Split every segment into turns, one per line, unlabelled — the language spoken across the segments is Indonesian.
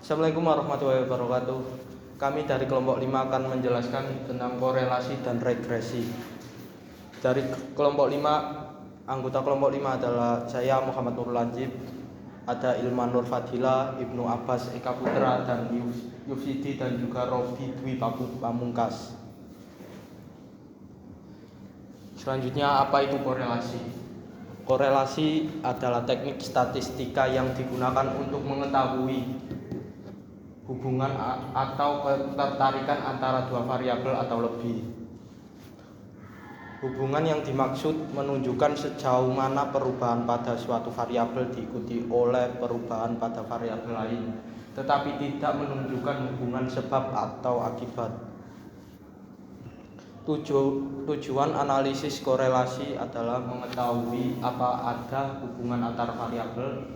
Assalamualaikum warahmatullahi wabarakatuh. Kami dari kelompok 5 akan menjelaskan tentang korelasi dan regresi. Dari kelompok 5, anggota kelompok 5 adalah saya Muhammad Nurul Lanjib, ada Ilman Nur Fadila, Ibnu Abbas Eka Putra, dan Yufidi dan juga Robi Dwi Pamungkas. Selanjutnya, apa itu korelasi? Korelasi adalah teknik statistika yang digunakan untuk mengetahui hubungan atau ketertarikan antara dua variabel atau lebih. Hubungan yang dimaksud menunjukkan sejauh mana perubahan pada suatu variabel diikuti oleh perubahan pada variabel lain, tetapi tidak menunjukkan hubungan sebab atau akibat. Tujuan analisis korelasi adalah mengetahui apa ada hubungan antar variabel,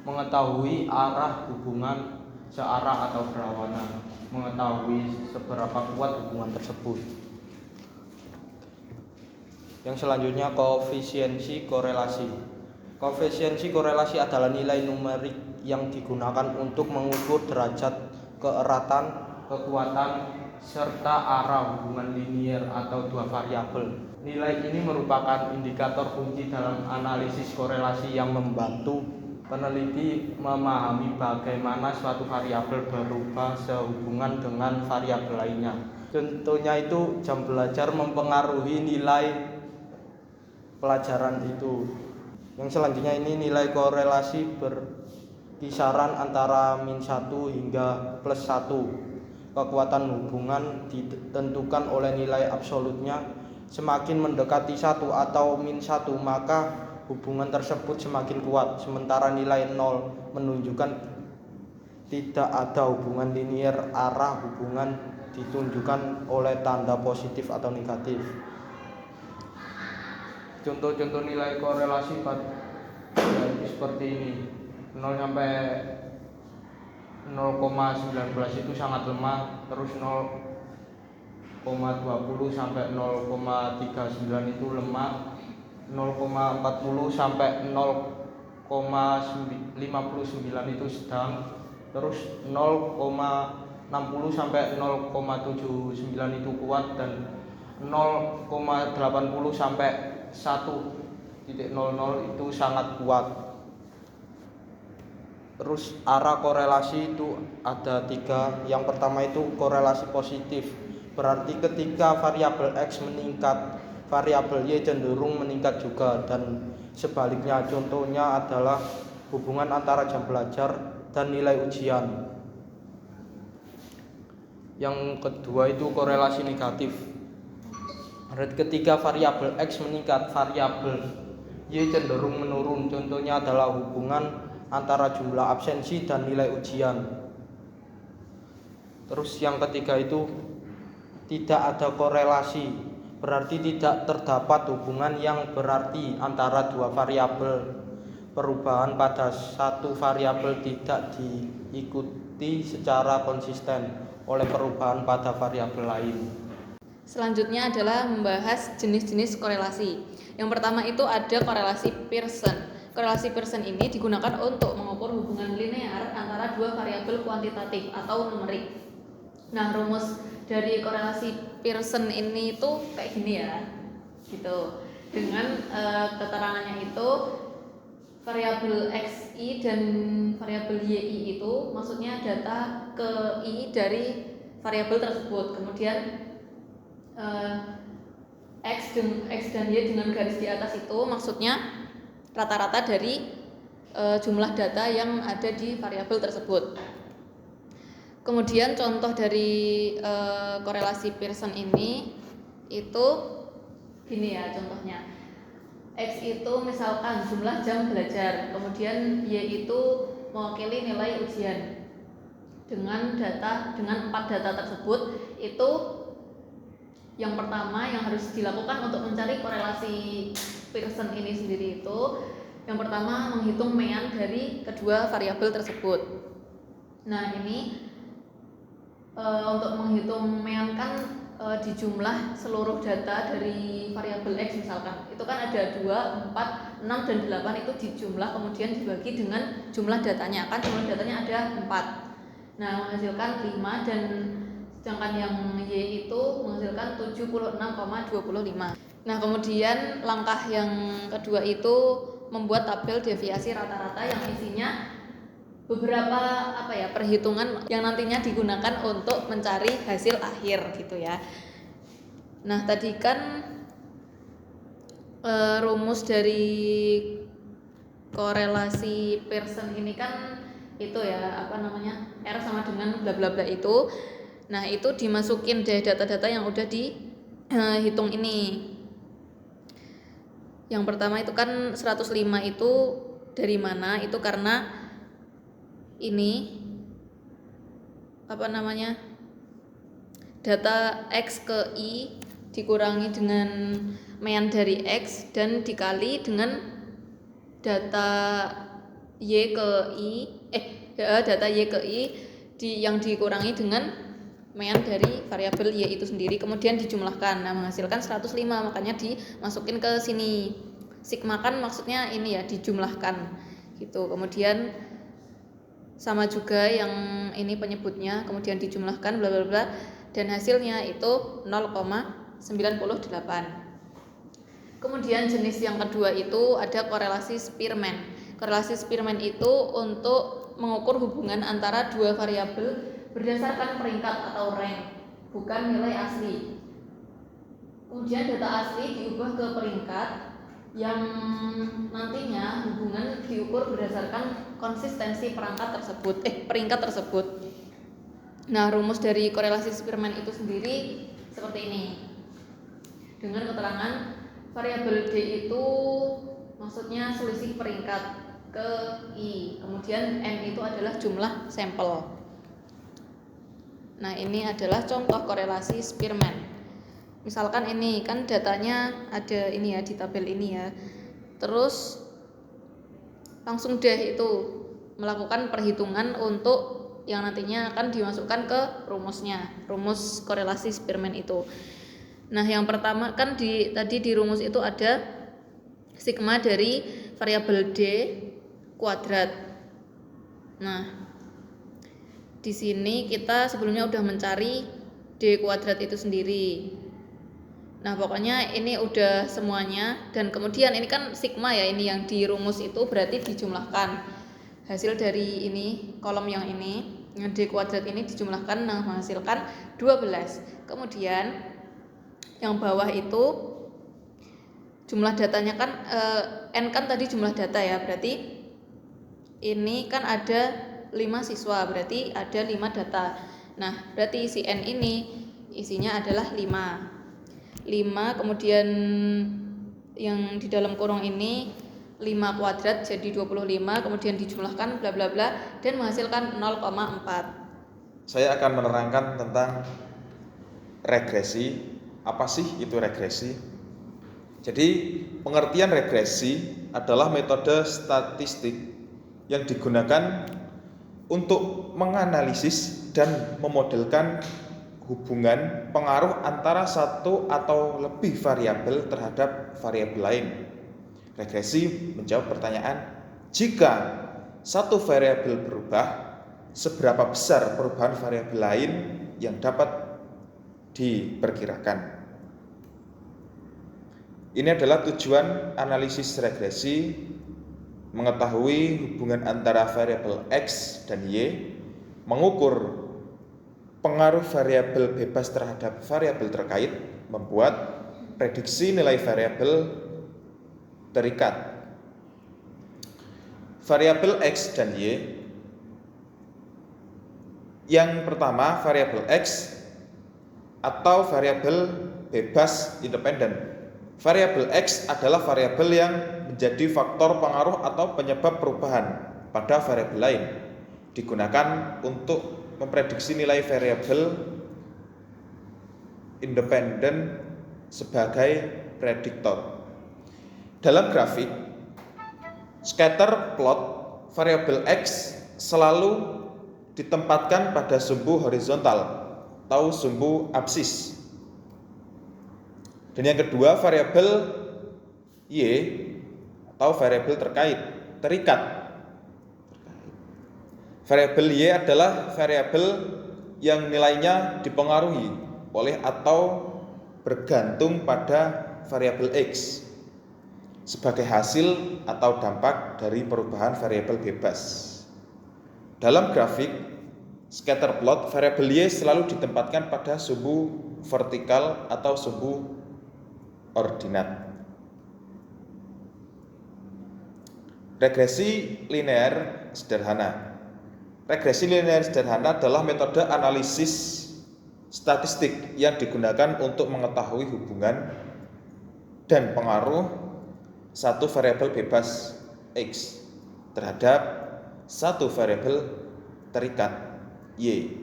mengetahui arah hubungan searah atau berlawanan, mengetahui seberapa kuat hubungan tersebut. Yang selanjutnya, koefisiensi korelasi. Koefisiensi korelasi adalah nilai numerik yang digunakan untuk mengukur derajat keeratan, kekuatan, serta arah hubungan linier atau dua variabel. Nilai ini merupakan indikator kunci dalam analisis korelasi yang membantu peneliti memahami bagaimana suatu variabel berubah sehubungan dengan variabel lainnya. Contohnya itu jam belajar mempengaruhi nilai pelajaran itu. Yang selanjutnya ini nilai korelasi berkisaran antara -1 hingga +1. Kekuatan hubungan ditentukan oleh nilai absolutnya. Semakin mendekati 1 atau -1, maka hubungan tersebut semakin kuat, sementara nilai 0 menunjukkan tidak ada hubungan linier. Arah hubungan ditunjukkan oleh tanda positif atau negatif. Contoh-contoh nilai korelasi seperti ini. 0 sampai 0,19 itu sangat lemah, terus 0,20 sampai 0,39 itu lemah, 0,40 sampai 0,59 itu sedang, terus 0,60 sampai 0,79 itu kuat, dan 0,80 sampai 1,00 itu sangat kuat. Terus arah korelasi itu ada 3. Yang pertama itu korelasi positif, berarti ketika variabel X meningkat, variabel Y cenderung meningkat juga, dan sebaliknya. Contohnya adalah hubungan antara jam belajar dan nilai ujian. Yang kedua itu korelasi negatif, ketika variabel X meningkat, variabel Y cenderung menurun. Contohnya adalah hubungan antara jumlah absensi dan nilai ujian. Terus yang ketiga itu tidak ada korelasi, berarti tidak terdapat hubungan yang berarti antara dua variabel. Perubahan pada satu variabel tidak diikuti secara konsisten oleh perubahan pada variabel lain.
Selanjutnya adalah membahas jenis-jenis korelasi. Yang pertama itu ada korelasi Pearson. Korelasi Pearson ini digunakan untuk mengukur hubungan linear antara dua variabel kuantitatif atau numerik. Nah, rumus dari korelasi Pearson ini itu kayak gini ya, gitu. Dengan keterangannya itu variabel xi dan variabel yi itu maksudnya data ke i dari variabel tersebut. Kemudian x dan y dengan garis di atas itu maksudnya rata-rata dari jumlah data yang ada di variabel tersebut. Kemudian contoh dari korelasi Pearson ini itu gini ya contohnya. X itu misalkan jumlah jam belajar, kemudian Y itu mewakili nilai ujian. Dengan 4 data tersebut, itu yang pertama yang harus dilakukan untuk mencari korelasi Pearson ini sendiri itu, yang pertama menghitung mean dari kedua variabel tersebut. Nah, ini untuk menghitung mean kan dijumlah seluruh data dari variabel X misalkan. Itu kan ada 2, 4, 6 dan 8 itu dijumlah kemudian dibagi dengan jumlah datanya. Kan jumlah datanya ada 4. Nah, menghasilkan 5 dan sedangkan yang Y itu menghasilkan 76,25. Nah, kemudian langkah yang kedua itu membuat tabel deviasi rata-rata yang isinya beberapa perhitungan yang nantinya digunakan untuk mencari hasil akhir gitu ya. Nah, tadi kan rumus dari korelasi Pearson ini kan itu ya R sama dengan bla bla bla itu. Nah, itu dimasukin deh data-data yang udah dihitung ini. Yang pertama itu kan 105 itu dari mana? Itu karena ini data X ke Y dikurangi dengan mean dari X dan dikali dengan data Y ke Y yang dikurangi dengan mean dari variabel Y itu sendiri, kemudian dijumlahkan. Nah, menghasilkan 105, makanya dimasukin ke sini. Sigma kan maksudnya ini ya, dijumlahkan gitu. Kemudian sama juga yang ini penyebutnya, kemudian dijumlahkan bla bla bla dan hasilnya itu 0,98. Kemudian jenis yang kedua itu ada korelasi Spearman. Korelasi Spearman itu untuk mengukur hubungan antara dua variabel berdasarkan peringkat atau rank, bukan nilai asli. Kemudian data asli diubah ke peringkat yang nantinya hubungan diukur berdasarkan konsistensi peringkat tersebut. Nah, rumus dari korelasi Spearman itu sendiri seperti ini. Dengan keterangan variabel D itu maksudnya selisih peringkat ke I, kemudian N itu adalah jumlah sampel. Nah, ini adalah contoh korelasi Spearman. Misalkan ini kan datanya ada ini ya di tabel ini ya. Terus langsung deh itu melakukan perhitungan untuk yang nantinya akan dimasukkan ke rumusnya, rumus korelasi Spearman itu. Nah, yang pertama kan tadi di rumus itu ada sigma dari variabel D kuadrat. Nah, di sini kita sebelumnya udah mencari D kuadrat itu sendiri. Nah, pokoknya ini udah semuanya, dan kemudian ini kan sigma ya, ini yang di rumus itu berarti dijumlahkan. Hasil dari ini kolom yang ini, yang D kuadrat ini dijumlahkan, nah menghasilkan 12. Kemudian yang bawah itu jumlah datanya kan N kan tadi jumlah data ya, berarti ini kan ada 5 siswa, berarti ada 5 data. Nah, berarti si N ini isinya adalah 5, kemudian yang di dalam kurung ini 5 kuadrat jadi 25, kemudian dijumlahkan bla bla bla dan menghasilkan 0,4.
Saya akan menerangkan tentang regresi. Apa sih itu regresi? Jadi, pengertian regresi adalah metode statistik yang digunakan untuk menganalisis dan memodelkan hubungan pengaruh antara satu atau lebih variabel terhadap variabel lain. Regresi menjawab pertanyaan, jika satu variabel berubah, seberapa besar perubahan variabel lain yang dapat diperkirakan. Ini adalah tujuan analisis regresi, mengetahui hubungan antara variabel X dan Y, mengukur pengaruh variabel bebas terhadap variabel terkait, membuat prediksi nilai variabel terikat. Variabel X dan Y. Yang pertama, variabel X atau variabel bebas independen. Variabel X adalah variabel yang menjadi faktor pengaruh atau penyebab perubahan pada variabel lain, digunakan untuk memprediksi nilai variabel independen sebagai prediktor. Dalam grafik scatter plot, variabel X selalu ditempatkan pada sumbu horizontal atau sumbu absis. Dan yang kedua, variabel Y atau variabel terikat. Variabel Y adalah variabel yang nilainya dipengaruhi oleh atau bergantung pada variabel X sebagai hasil atau dampak dari perubahan variabel bebas. Dalam grafik scatter plot, variabel Y selalu ditempatkan pada sumbu vertikal atau sumbu ordinat. Regresi linear sederhana. Regresi linear sederhana adalah metode analisis statistik yang digunakan untuk mengetahui hubungan dan pengaruh satu variabel bebas X terhadap satu variabel terikat Y.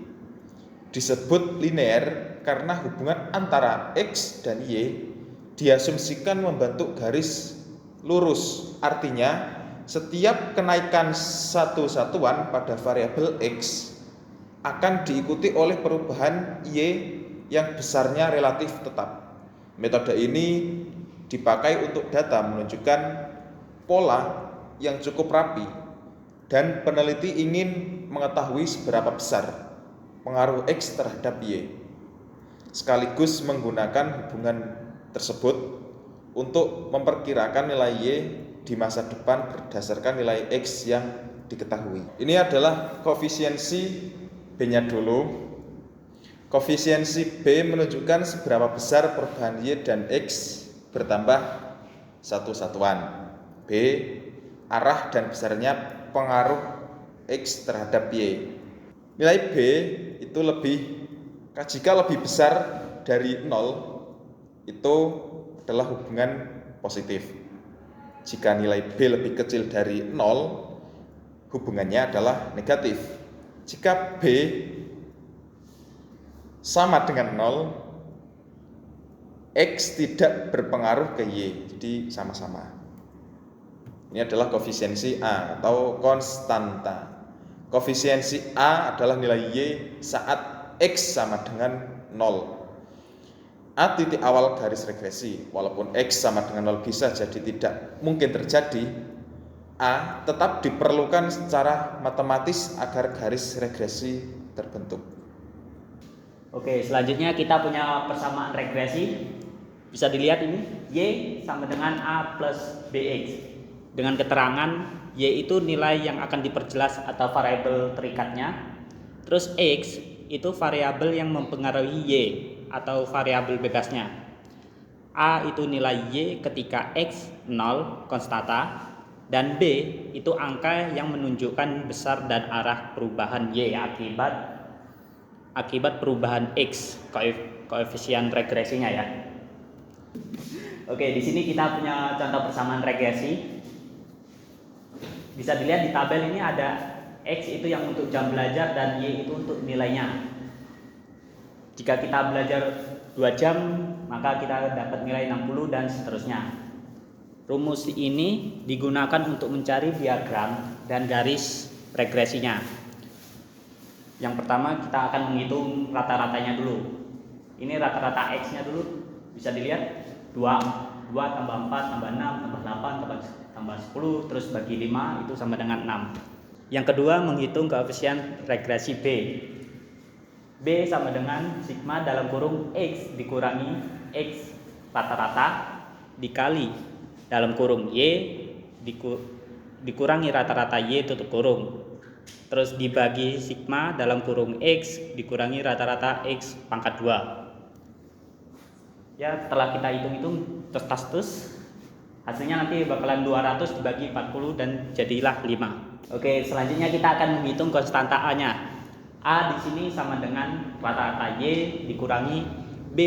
Disebut linear karena hubungan antara X dan Y diasumsikan membentuk garis lurus. Artinya, setiap kenaikan satu satuan pada variabel X akan diikuti oleh perubahan Y yang besarnya relatif tetap. Metode ini dipakai untuk data menunjukkan pola yang cukup rapi dan peneliti ingin mengetahui seberapa besar pengaruh X terhadap Y, sekaligus menggunakan hubungan tersebut untuk memperkirakan nilai Y di masa depan berdasarkan nilai X yang diketahui. Ini adalah koefisiensi B-nya dulu. Koefisiensi B menunjukkan seberapa besar perubahan Y dan X bertambah satu satuan. B, arah dan besarnya pengaruh X terhadap Y. Nilai B itu jika lebih besar dari 0, itu adalah hubungan positif. Jika nilai B lebih kecil dari 0, hubungannya adalah negatif. Jika B sama dengan 0, X tidak berpengaruh ke Y, jadi sama-sama. Ini adalah koefisiensi A atau konstanta. Koefisiensi A adalah nilai Y saat X sama dengan 0. A titik awal garis regresi. Walaupun X sama dengan 0 bisa jadi tidak mungkin terjadi, A tetap diperlukan secara matematis agar garis regresi terbentuk.
Oke, selanjutnya kita punya persamaan regresi. Bisa dilihat ini, Y sama dengan A plus BX. Dengan keterangan Y itu nilai yang akan diperjelas atau variabel terikatnya. Terus X itu variabel yang mempengaruhi Y atau variabel bebasnya. A itu nilai Y ketika X 0 konstanta, dan B itu angka yang menunjukkan besar dan arah perubahan Y akibat perubahan X, koefisien regresinya ya. Oke, di sini kita punya contoh persamaan regresi. Bisa dilihat di tabel ini ada X itu yang untuk jam belajar dan Y itu untuk nilainya. Jika kita belajar 2 jam, maka kita dapat nilai 60 dan seterusnya. Rumus ini digunakan untuk mencari diagram dan garis regresinya. Yang pertama kita akan menghitung rata-ratanya dulu. Ini rata-rata X-nya dulu. Bisa dilihat 2 tambah 4 tambah 6 tambah 8 tambah 10 terus bagi 5 itu sama dengan 6. Yang kedua menghitung koefisien regresi B. B sama dengan sigma dalam kurung X dikurangi X rata-rata dikali dalam kurung Y dikurangi rata-rata Y tutup kurung. Terus dibagi sigma dalam kurung X dikurangi rata-rata X pangkat 2. Ya, setelah kita hitung-hitung terus hasilnya nanti bakalan 200 dibagi 40 dan jadilah 5. Oke, selanjutnya kita akan menghitung konstanta A-nya. A di sini sama dengan rata-rata Y dikurangi B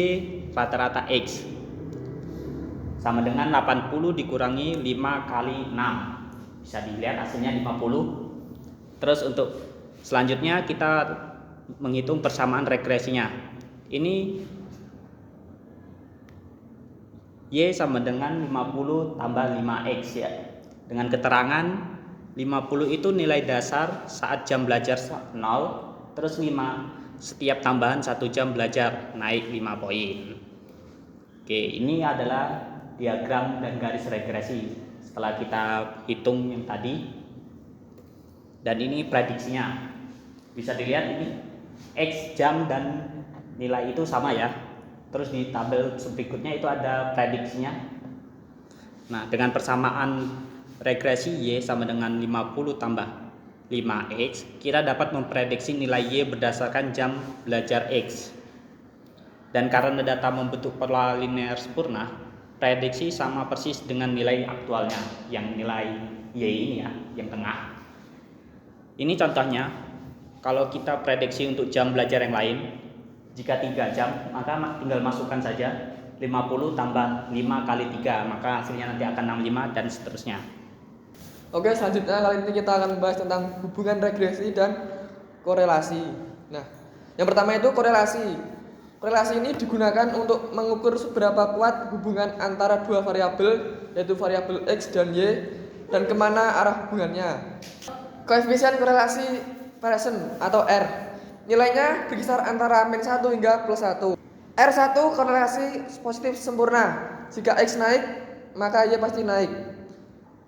rata-rata X. Sama dengan 80 dikurangi 5 kali 6. Bisa dilihat hasilnya 50. Terus untuk selanjutnya kita menghitung persamaan regresinya. Ini Y sama dengan 50 tambah 5X ya. Dengan keterangan 50 itu nilai dasar saat jam belajar 0. Terus 5 setiap tambahan 1 jam belajar naik 5 poin. Oke, ini adalah diagram dan garis regresi setelah kita hitung yang tadi. Dan ini prediksinya. Bisa dilihat ini X, jam, dan nilai itu sama ya. Terus di tabel berikutnya itu ada prediksinya. Nah, dengan persamaan regresi Y sama dengan 50 tambah 5X, kita dapat memprediksi nilai Y berdasarkan jam belajar X. Dan karena data membentuk pola linear sempurna, prediksi sama persis dengan nilai aktualnya, yang nilai Y ini ya, yang tengah. Ini contohnya, kalau kita prediksi untuk jam belajar yang lain, jika 3 jam, maka tinggal masukkan saja 50 tambah 5 kali 3, maka hasilnya nanti akan 65 dan seterusnya.
Oke, selanjutnya kali ini kita akan membahas tentang hubungan regresi dan korelasi. Nah, yang pertama itu korelasi. Korelasi ini digunakan untuk mengukur seberapa kuat hubungan antara dua variabel, yaitu variabel X dan Y, dan kemana arah hubungannya. Koefisien korelasi Pearson atau R, nilainya berkisar antara -1 hingga +1. R1 korelasi positif sempurna. Jika X naik, maka Y pasti naik.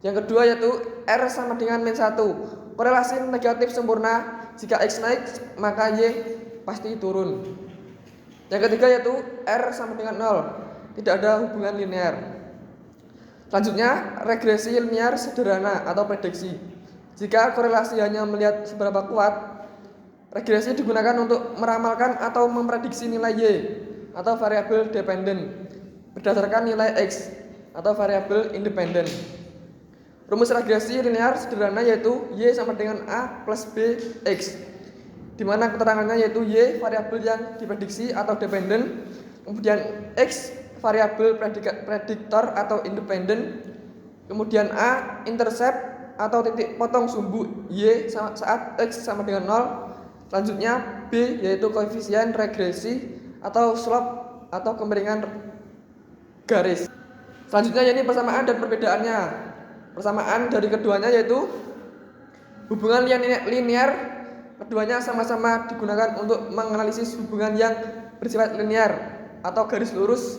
Yang kedua yaitu R sama dengan -1, korelasi negatif sempurna. Jika X naik, maka Y pasti turun. Yang ketiga yaitu R sama dengan 0, tidak ada hubungan linear. Selanjutnya, regresi linear sederhana atau prediksi. Jika korelasi hanya melihat seberapa kuat, regresi digunakan untuk meramalkan atau memprediksi nilai Y atau variabel dependen berdasarkan nilai X atau variabel independen. Rumus regresi linear sederhana yaitu Y sama dengan A plus B X, di mana keterangannya yaitu Y variabel yang diprediksi atau dependen, kemudian X variabel prediktor atau independen, kemudian A intercept atau titik potong sumbu Y saat X sama dengan 0. Selanjutnya B yaitu koefisien regresi atau slope atau kemiringan garis. Selanjutnya ini persamaan dan perbedaannya. Persamaan dari keduanya yaitu hubungan yang linear, keduanya sama-sama digunakan untuk menganalisis hubungan yang bersifat linear atau garis lurus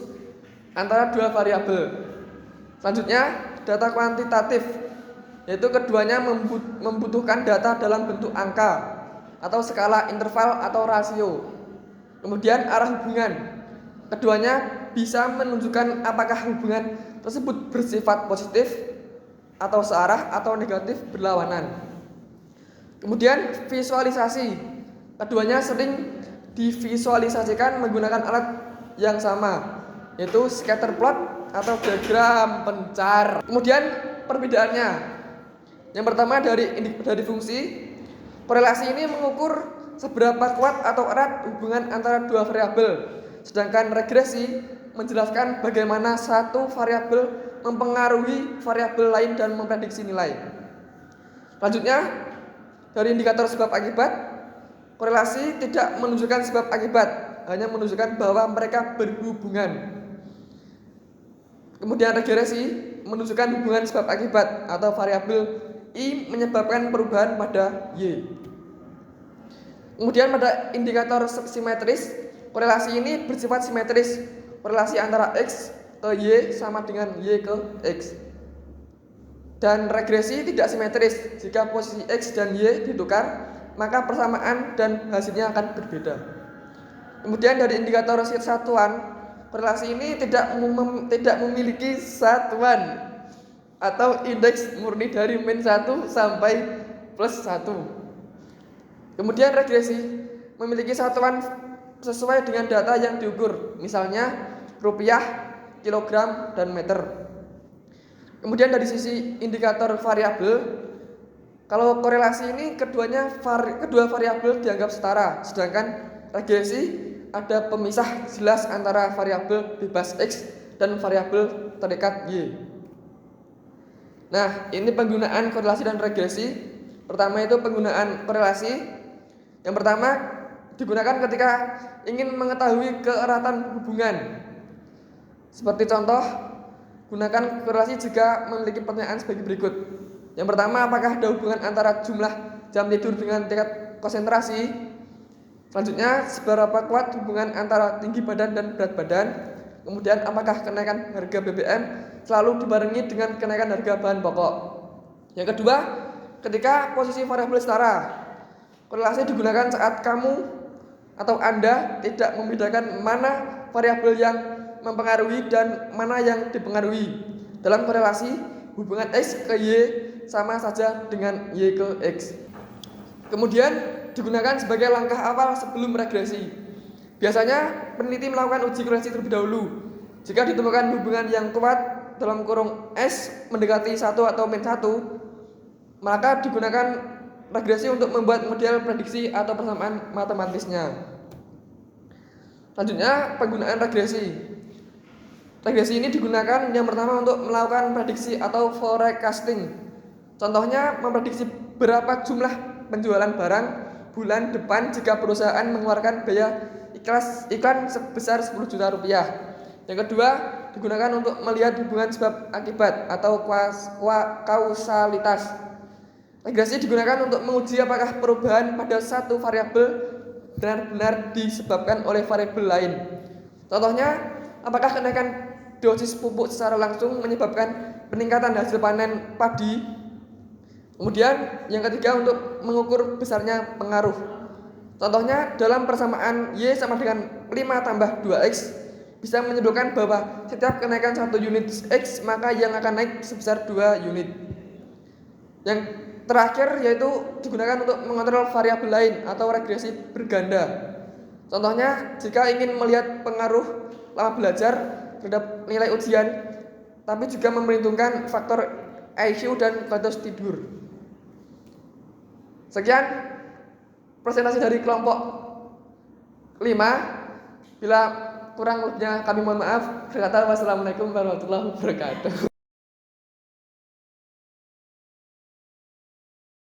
antara dua variabel. Selanjutnya data kuantitatif, yaitu keduanya membutuhkan data dalam bentuk angka atau skala interval atau rasio. Kemudian arah hubungan, keduanya bisa menunjukkan apakah hubungan tersebut bersifat positif atau searah atau negatif berlawanan. Kemudian visualisasi, keduanya sering divisualisasikan menggunakan alat yang sama, yaitu scatter plot atau diagram pencar. Kemudian perbedaannya, yang pertama dari fungsi, korelasi ini mengukur seberapa kuat atau erat hubungan antara dua variabel, sedangkan regresi menjelaskan bagaimana satu variabel mempengaruhi variabel lain dan memprediksi nilai. Selanjutnya, dari indikator sebab akibat, korelasi tidak menunjukkan sebab akibat, hanya menunjukkan bahwa mereka berhubungan. Kemudian regresi menunjukkan hubungan sebab akibat atau variabel I menyebabkan perubahan pada Y. Kemudian pada indikator simetris, korelasi ini bersifat simetris. Korelasi antara X ke Y sama dengan Y ke X. Dan regresi tidak simetris. Jika posisi X dan Y ditukar, maka persamaan dan hasilnya akan berbeda. Kemudian dari indikator satuan, korelasi ini tidak memiliki satuan atau indeks murni dari -1 sampai +1. Kemudian regresi memiliki satuan sesuai dengan data yang diukur, misalnya rupiah, kilogram, dan meter. Kemudian dari sisi indikator variabel, kalau korelasi ini kedua variabel dianggap setara, sedangkan regresi ada pemisah jelas antara variabel bebas X dan variabel terikat Y. Nah, ini penggunaan korelasi dan regresi. Pertama itu penggunaan korelasi. Yang pertama digunakan ketika ingin mengetahui keeratan hubungan. Seperti contoh, gunakan korelasi jika memiliki pertanyaan sebagai berikut. Yang pertama, apakah ada hubungan antara jumlah jam tidur dengan tingkat konsentrasi? Selanjutnya, seberapa kuat hubungan antara tinggi badan dan berat badan? Kemudian, apakah kenaikan harga BBM selalu dibarengi dengan kenaikan harga bahan pokok? Yang kedua, ketika posisi variabel setara. Korelasi digunakan saat kamu atau Anda tidak membedakan mana variabel yang mempengaruhi dan mana yang dipengaruhi. Dalam korelasi, hubungan X ke Y sama saja dengan Y ke X. Kemudian digunakan sebagai langkah awal sebelum regresi. Biasanya peneliti melakukan uji korelasi terlebih dahulu. Jika ditemukan hubungan yang kuat dalam kurung S mendekati 1 atau min 1, maka digunakan regresi untuk membuat model prediksi atau persamaan matematisnya. Selanjutnya, penggunaan regresi. Regresi ini digunakan yang pertama untuk melakukan prediksi atau forecasting. Contohnya, memprediksi berapa jumlah penjualan barang bulan depan jika perusahaan mengeluarkan biaya iklan sebesar 10 juta rupiah. Yang kedua, digunakan untuk melihat hubungan sebab akibat atau kausalitas. Regresi digunakan untuk menguji apakah perubahan pada satu variabel benar-benar disebabkan oleh variabel lain. Contohnya, apakah kenaikan dosis pupuk secara langsung menyebabkan peningkatan hasil panen padi. Kemudian yang ketiga untuk mengukur besarnya pengaruh. Contohnya dalam persamaan Y sama dengan 5 tambah 2X bisa menyebutkan bahwa setiap kenaikan 1 unit X maka yang akan naik sebesar 2 unit. Yang terakhir yaitu digunakan untuk mengontrol variabel lain atau regresi berganda. Contohnya jika ingin melihat pengaruh lama belajar terhadap nilai ujian, tapi juga memperhitungkan faktor IQ dan kualitas tidur. Sekian presentasi dari kelompok 5. Bila kurang lebihnya kami mohon maaf. Wassalamualaikum warahmatullahi wabarakatuh.